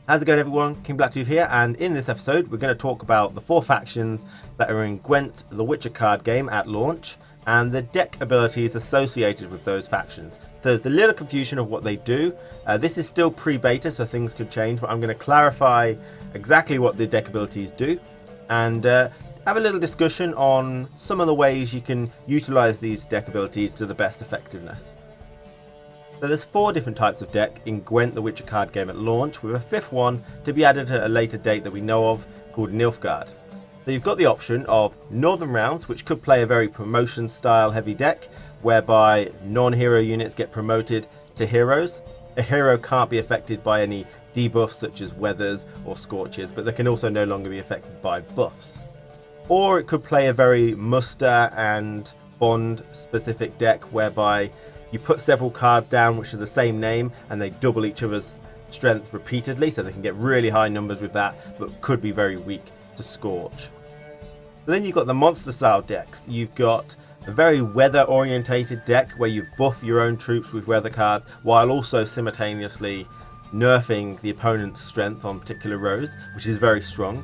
How's it going, everyone? King Blacktooth here, and in this episode we're going to talk about the 4 factions that are in Gwent, the Witcher card game at launch, and the deck abilities associated with those factions. So there's a little confusion of what they do. This is still pre-beta, so things could change, but I'm going to clarify exactly what the deck abilities do, and have a little discussion on some of the ways you can utilize these deck abilities to the best effectiveness. So there's 4 different types of deck in Gwent, the Witcher card game at launch, with a 5th one to be added at a later date that we know of, called Nilfgaard. So you've got the option of Northern Realms, which could play a very promotion style heavy deck, whereby non-hero units get promoted to heroes. A hero can't be affected by any debuffs such as weathers or scorches, but they can also no longer be affected by buffs. Or it could play a very muster and bond specific deck, whereby you put several cards down which are the same name and they double each other's strength repeatedly, so they can get really high numbers with that, but could be very weak to Scorch. So then you've got the monster style decks. You've got a very weather orientated deck where you buff your own troops with weather cards while also simultaneously nerfing the opponent's strength on particular rows, which is very strong.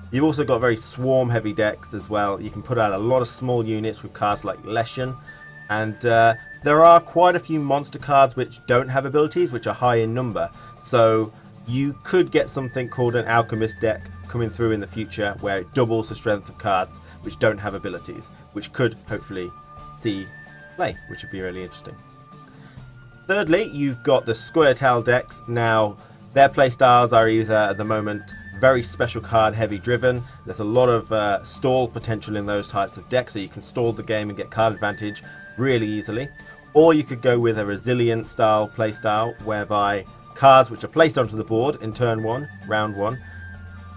You've also got very swarm heavy decks as well. You can put out a lot of small units with cards like Leshen, and there are quite a few monster cards which don't have abilities, which are high in number. So you could get something called an Alchemist deck coming through in the future where it doubles the strength of cards which don't have abilities, which could hopefully see play, which would be really interesting. Thirdly, you've got the Square Tile decks. Now, their playstyles are either at the moment very special card heavy driven. There's a lot of stall potential in those types of decks, so you can stall the game and get card advantage really easily. Or you could go with a resilient style playstyle, whereby cards which are placed onto the board in turn 1, round 1,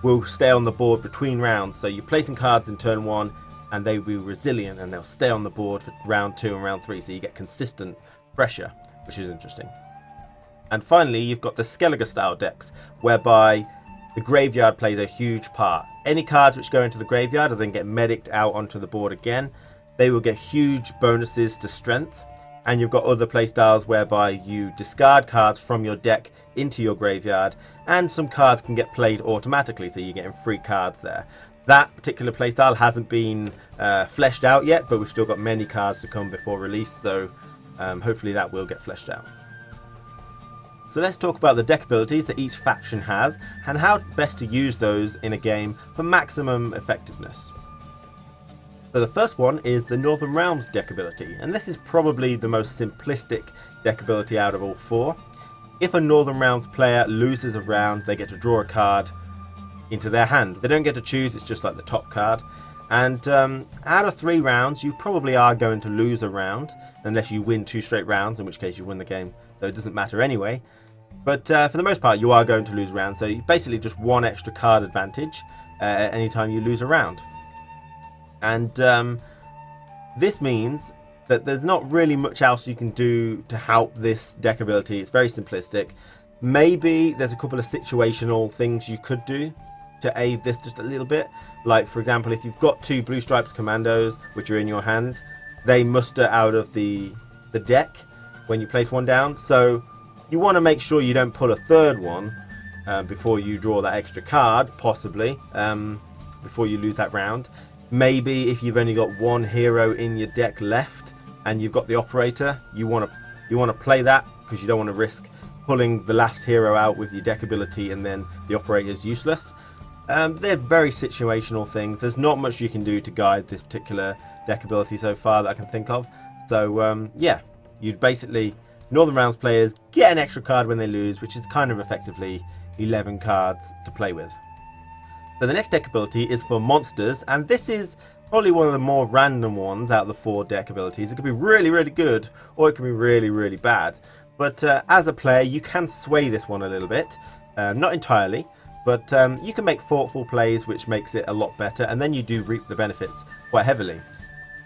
will stay on the board between rounds. So you're placing cards in turn 1 and they will be resilient and they'll stay on the board for round 2 and round 3, so you get consistent pressure, which is interesting. And finally, you've got the Skellig style decks, whereby the graveyard plays a huge part. Any cards which go into the graveyard and then get mediced out onto the board again, they will get huge bonuses to strength. And you've got other playstyles whereby you discard cards from your deck into your graveyard, and some cards can get played automatically, so you're getting free cards there. That particular playstyle hasn't been fleshed out yet, but we've still got many cards to come before release, so hopefully that will get fleshed out. So let's talk about the deck abilities that each faction has, and how best to use those in a game for maximum effectiveness. So the first one is the Northern Realms deck ability, and this is probably the most simplistic deck ability out of all 4. If a Northern Realms player loses a round, they get to draw a card into their hand. They don't get to choose, it's just like the top card. And out of 3 rounds, you probably are going to lose a round, unless you win 2 straight rounds, in which case you win the game, so it doesn't matter anyway. But for the most part, you are going to lose rounds, so you basically just 1 extra card advantage anytime you lose a round. And this means that there's not really much else you can do to help this deck ability. It's very simplistic. Maybe there's a couple of situational things you could do to aid this just a little bit. Like, for example, if you've got 2 Blue Stripes Commandos which are in your hand, they muster out of the deck when you place one down. So you want to make sure you don't pull a 3rd one before you draw that extra card, possibly, before you lose that round. Maybe if you've only got 1 hero in your deck left and you've got the operator, you want to play that, because you don't want to risk pulling the last hero out with your deck ability and then the operator is useless. They're very situational things. There's not much you can do to guide this particular deck ability so far that I can think of. So yeah, you'd basically, Northern Realms players get an extra card when they lose, which is kind of effectively 11 cards to play with. So the next deck ability is for monsters, and this is probably one of the more random ones out of the 4 deck abilities. It could be really, really good, or it can be really, really bad. But as a player, you can sway this one a little bit. Not entirely, but you can make thoughtful plays, which makes it a lot better, and then you do reap the benefits quite heavily.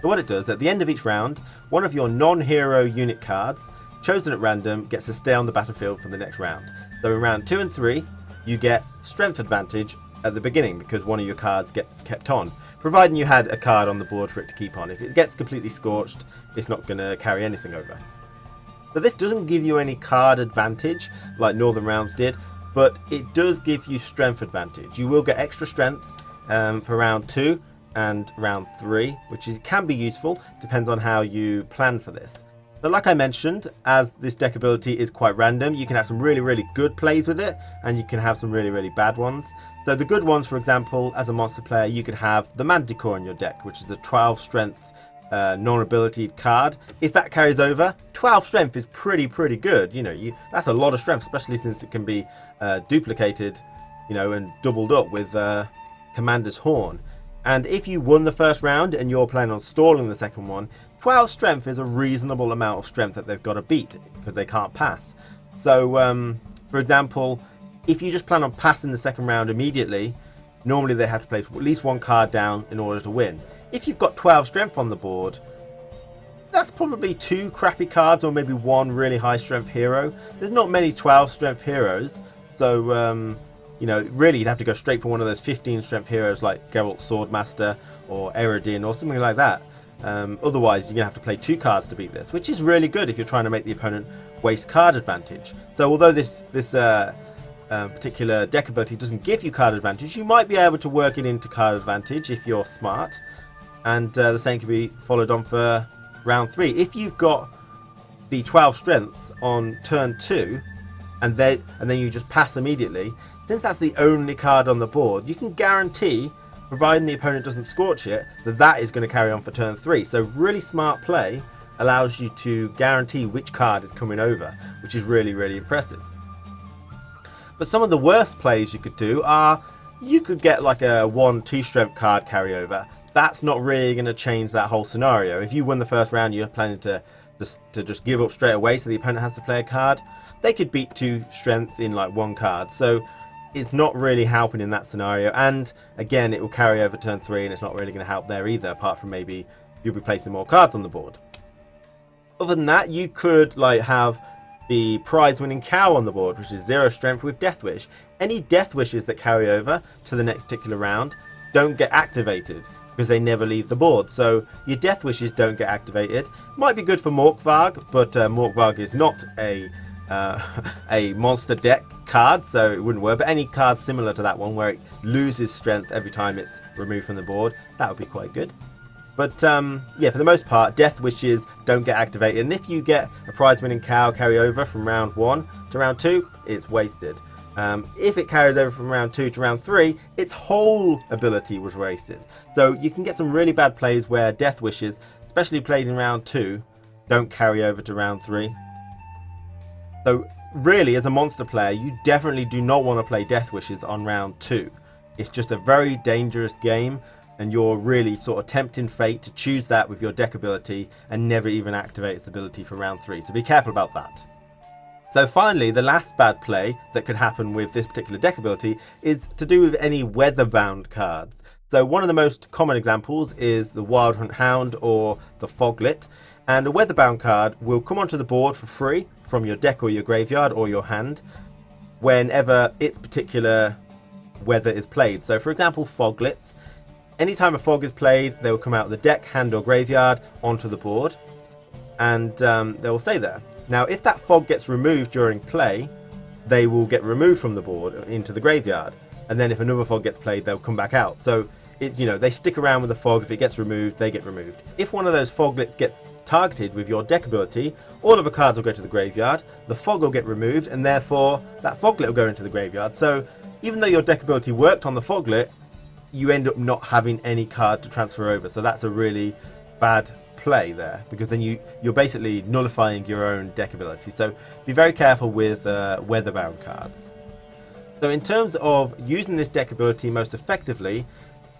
So what it does, at the end of each round, one of your non-hero unit cards, chosen at random, gets to stay on the battlefield for the next round. So in round 2 and 3, you get strength advantage at the beginning, because one of your cards gets kept on, providing you had a card on the board for it to keep on. If it gets completely scorched, it's not going to carry anything over. So this doesn't give you any card advantage like Northern Realms did, but it does give you strength advantage. You will get extra strength for round 2 and round 3, which can be useful, depends on how you plan for this. But like I mentioned, as this deck ability is quite random, you can have some really, really good plays with it, and you can have some really, really bad ones. So the good ones, for example, as a monster player, you could have the Manticore in your deck, which is a 12 strength non-ability card. If that carries over, 12 strength is pretty good. You know, that's a lot of strength, especially since it can be duplicated, you know, and doubled up with Commander's Horn. And if you won the first round and you're planning on stalling the second one, 12 strength is a reasonable amount of strength that they've got to beat because they can't pass. So, for example, if you just plan on passing the second round immediately, normally they have to place at least one card down in order to win. If you've got 12 strength on the board, that's probably 2 crappy cards or maybe 1 really high strength hero. There's not many 12 strength heroes, so you know, really you'd have to go straight for one of those 15 strength heroes like Geralt Swordmaster or Eredin or something like that. Otherwise you're going to have to play 2 cards to beat this, which is really good if you're trying to make the opponent waste card advantage. So although this particular deck ability doesn't give you card advantage, you might be able to work it into card advantage if you're smart. And the same can be followed on for round 3. If you've got the 12 strength on turn 2 and then you just pass immediately, since that's the only card on the board, you can guarantee, providing the opponent doesn't scorch it, that is going to carry on for turn 3. So really smart play allows you to guarantee which card is coming over, which is really, really impressive. But some of the worst plays you could do are, you could get like a 1-2 strength card carryover. That's not really going to change that whole scenario. If you win the first round, you're planning to just give up straight away so the opponent has to play a card. They could beat 2 strength in like 1 card. So it's not really helping in that scenario. And again, it will carry over turn 3 and it's not really going to help there either, apart from maybe you'll be placing more cards on the board. Other than that, you could like have the prize winning cow on the board, which is 0 strength with Death Wish. Any Death Wishes that carry over to the next particular round don't get activated because they never leave the board. So your Death Wishes don't get activated. Might be good for Morkvarg, but Morkvarg is not a monster deck card, so it wouldn't work. But any card similar to that one where it loses strength every time it's removed from the board, that would be quite good. But yeah, for the most part, Death Wishes don't get activated, and if you get a prize winning cow carry over from round 1 to round 2, it's wasted. If it carries over from round 2 to round 3, its whole ability was wasted. So you can get some really bad plays where Death Wishes, especially played in round 2, don't carry over to round 3. So really, as a monster player, you definitely do not want to play Death Wishes on round 2. It's just a very dangerous game, and you're really sort of tempting fate to choose that with your deck ability and never even activate its ability for round 3. So be careful about that. So finally, the last bad play that could happen with this particular deck ability is to do with any weather-bound cards. So one of the most common examples is the Wild Hunt Hound or the Foglet. And a weather-bound card will come onto the board for free from your deck or your graveyard or your hand whenever its particular weather is played. So for example, Foglets. Anytime a fog is played, they will come out of the deck, hand or graveyard onto the board, and they will stay there. Now, if that fog gets removed during play, they will get removed from the board into the graveyard, and then if another fog gets played, they'll come back out. So, they stick around with the fog. If it gets removed, they get removed. If one of those Foglets gets targeted with your deck ability, all of the cards will go to the graveyard, the fog will get removed, and therefore that Foglet will go into the graveyard. So, even though your deck ability worked on the Foglet, you end up not having any card to transfer over. So that's a really bad play there, because then you're basically nullifying your own deck ability. So be very careful with weather-bound cards. So in terms of using this deck ability most effectively,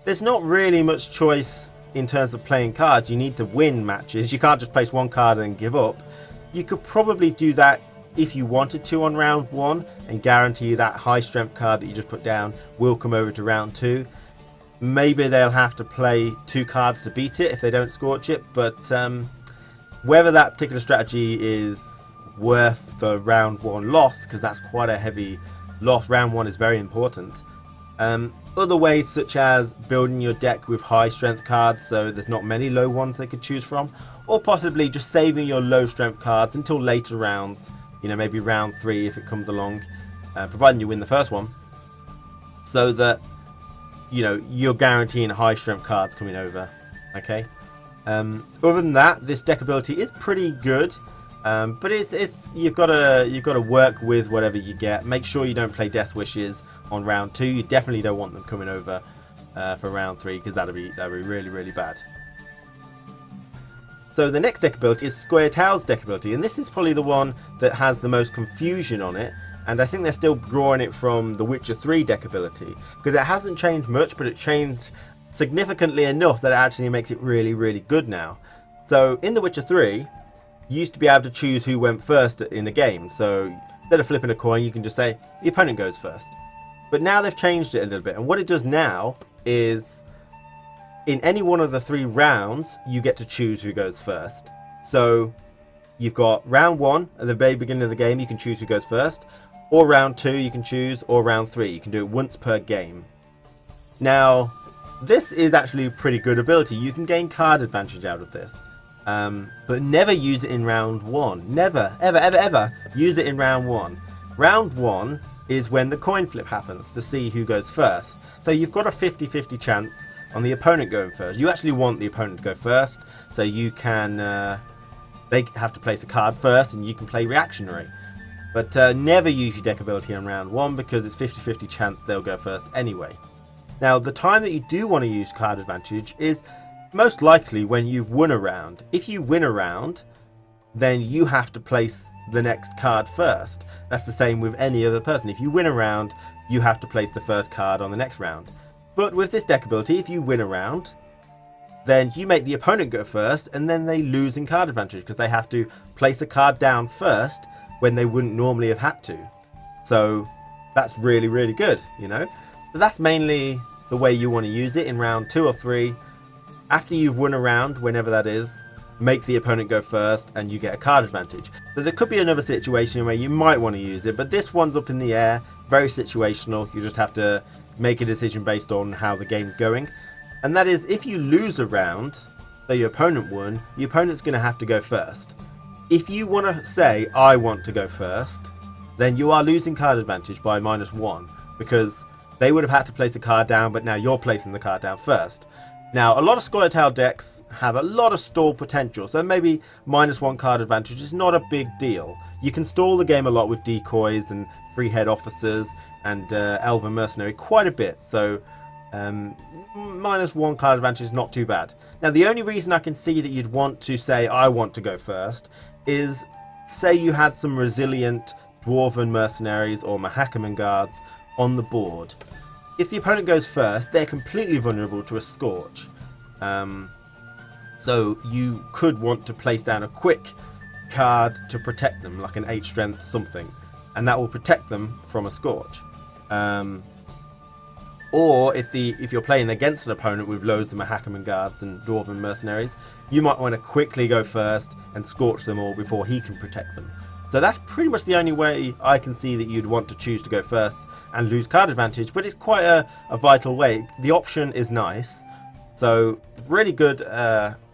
there's not really much choice in terms of playing cards. You need to win matches. You can't just place one card and give up. You could probably do that if you wanted to on round 1 and guarantee that high strength card that you just put down will come over to round 2. Maybe they'll have to play 2 cards to beat it if they don't scorch it, but whether that particular strategy is worth the round 1 loss, because that's quite a heavy loss. Round 1 is very important. Other ways, such as building your deck with high strength cards, so there's not many low ones they could choose from, or possibly just saving your low strength cards until later rounds, maybe round 3 if it comes along. providing you win the first one, so that you're guaranteeing high strength cards coming over. Okay. Other than that, this deck ability is pretty good, but it's you've got to work with whatever you get. Make sure you don't play Death Wishes on round 2. You definitely don't want them coming over for round 3, because that'd be really, really bad. So the next deck ability is Square Tiles deck ability, and this is probably the one that has the most confusion on it. And I think they're still drawing it from the Witcher 3 deck ability, because it hasn't changed much, but it changed significantly enough that it actually makes it really, really good now. So in the Witcher 3, you used to be able to choose who went first in a game. So instead of flipping a coin, you can just say the opponent goes first. But now they've changed it a little bit, and what it does now is in any one of the 3 rounds, you get to choose who goes first. So you've got round 1 at the very beginning of the game, you can choose who goes first. Or round 2 you can choose, or round 3. You can do it once per game. Now, this is actually a pretty good ability. You can gain card advantage out of this. But never use it in round 1. Never, ever, ever, ever use it in round 1. Round 1 is when the coin flip happens to see who goes first. So you've got a 50-50 chance on the opponent going first. You actually want the opponent to go first, so you can... they have to place a card first, and you can play reactionary. But never use your deck ability on round 1, because it's 50-50 chance they'll go first anyway. Now, the time that you do want to use card advantage is most likely when you've won a round. If you win a round, then you have to place the next card first. That's the same with any other person. If you win a round, you have to place the first card on the next round. But with this deck ability, if you win a round, then you make the opponent go first, and then they lose in card advantage, because they have to place a card down first when they wouldn't normally have had to. So that's really, really good, But that's mainly the way you want to use it in round 2 or 3. After you've won a round, whenever that is, make the opponent go first and you get a card advantage. So there could be another situation where you might want to use it, but this one's up in the air, very situational. You just have to make a decision based on how the game's going. And that is, if you lose a round that your opponent won, the opponent's going to have to go first. If you want to say, I want to go first, then you are losing card advantage by -1, because they would have had to place a card down, but now you're placing the card down first. Now, a lot of Square Tile decks have a lot of stall potential, so maybe -1 card advantage is not a big deal. You can stall the game a lot with decoys and free head officers and Elven Mercenary quite a bit, so -1 card advantage is not too bad. Now, the only reason I can see that you'd want to say, I want to go first, is say you had some resilient Dwarven Mercenaries or Mahakaman Guards on the board. If the opponent goes first, they're completely vulnerable to a Scorch. So you could want to place down a quick card to protect them, like an 8 strength something, and that will protect them from a Scorch. Or if you're playing against an opponent with loads of Mahakaman Guards and Dwarven Mercenaries, you might want to quickly go first and scorch them all before he can protect them. So that's pretty much the only way I can see that you'd want to choose to go first and lose card advantage, but it's quite a vital way. The option is nice, so really good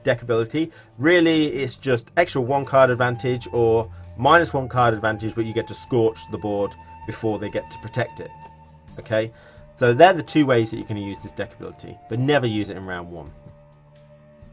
deck ability. Really, it's just extra 1 card advantage or -1 card advantage, but you get to scorch the board before they get to protect it. Okay, so they're the 2 ways that you can use this deck ability, but never use it in round 1.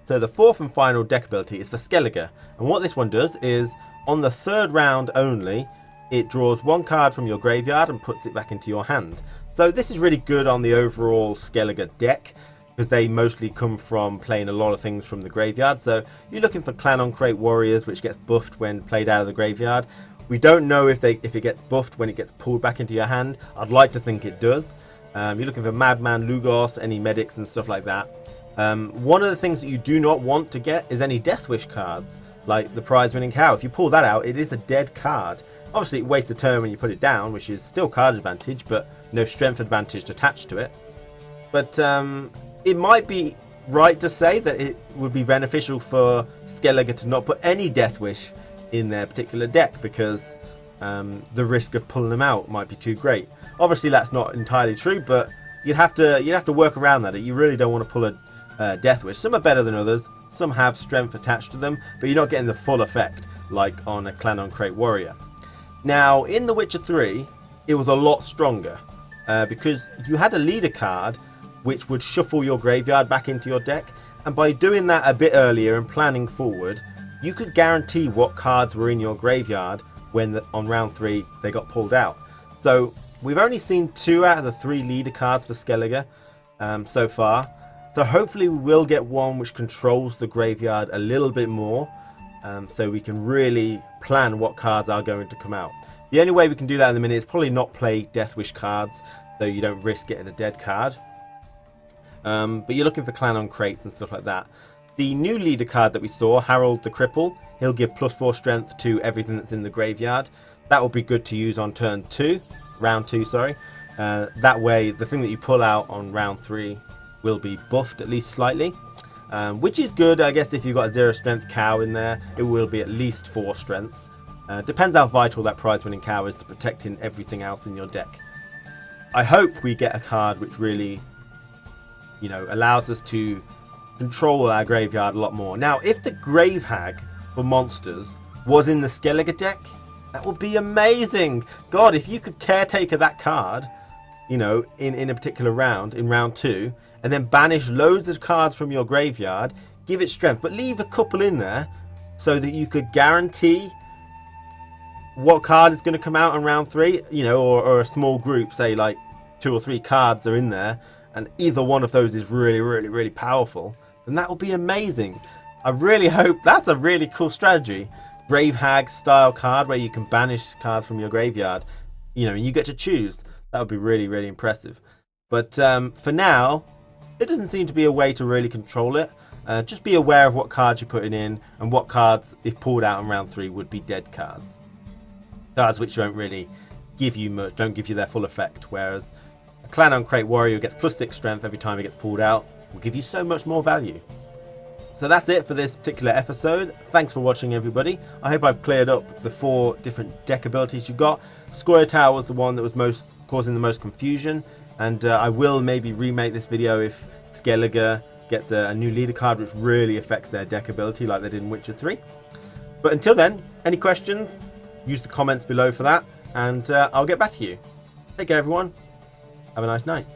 So the 4th and final deck ability is for Skellig ER, and what this one does is, on the 3rd round only, it draws 1 card from your graveyard and puts it back into your hand. So this is really good on the overall Skellig ER deck, because they mostly come from playing a lot of things from the graveyard. So you're looking for Clan on Crate Warriors, which gets buffed when played out of the graveyard. We don't know if it gets buffed when it gets pulled back into your hand. I'd like to think it does. You're looking for Madman, Lugos, any medics and stuff like that. One of the things that you do not want to get is any Death Wish cards, like the Prize Winning Cow. If you pull that out, it is a dead card. Obviously, it wastes a turn when you put it down, which is still card advantage, but no strength advantage attached to it. But it might be right to say that it would be beneficial for Skellig ER to not put any Death Wish in their particular deck, because the risk of pulling them out might be too great. Obviously, that's not entirely true, but you'd have to work around that. You really don't want to pull a Death Wish. Some are better than others. Some have strength attached to them, but you're not getting the full effect like on a Clan on Crate Warrior. Now, in The Witcher 3, it was a lot stronger because you had a leader card which would shuffle your graveyard back into your deck, and by doing that a bit earlier and planning forward, you could guarantee what cards were in your graveyard when on round 3 they got pulled out. So we've only seen 2 out of the 3 leader cards for Skellig so far, so hopefully we will get one which controls the graveyard a little bit more, so we can really plan what cards are going to come out. The only way we can do that in the minute is probably not play Death Wish cards, so you don't risk getting a dead card. But you're looking for clan on crates and stuff like that. The new leader card that we saw, Harold the Cripple, he'll give +4 strength to everything that's in the graveyard. That will be good to use on turn 2, round 2, sorry. That way, the thing that you pull out on round 3 will be buffed at least slightly, which is good, I guess. If you've got a 0 strength cow in there, it will be at least 4 strength. Depends how vital that prize winning cow is to protecting everything else in your deck. I hope we get a card which really, you know, allows us to control our graveyard a lot more. Now, if the Grave Hag for monsters was in the Skellig deck, that would be amazing. God, if you could caretaker that card, you know, in a particular round, in round 2, and then banish loads of cards from your graveyard, give it strength, but leave a couple in there so that you could guarantee what card is going to come out in round 3, you know, or a small group, say like 2 or 3 cards are in there, and either one of those is really, really, really powerful, then that would be amazing. I really hope that's a really cool strategy. Grave Hag style card where you can banish cards from your graveyard, you know, and you get to choose. That would be really, really impressive. But for now, there doesn't seem to be a way to really control it. Just be aware of what cards you're putting in and what cards, if pulled out in round 3, would be dead cards. Cards which don't really give you much, don't give you their full effect, whereas a Clan on Crate Warrior gets +6 strength every time he gets pulled out, will give you so much more value. So that's it for this particular episode. Thanks for watching, everybody. I hope I've cleared up the 4 different deck abilities you got. Square Tower was the one that was causing the most confusion, and I will maybe remake this video if Skellig gets a new leader card which really affects their deck ability like they did in Witcher 3. But until then, any questions, use the comments below for that, and I'll get back to you. Take care, everyone. Have a nice night.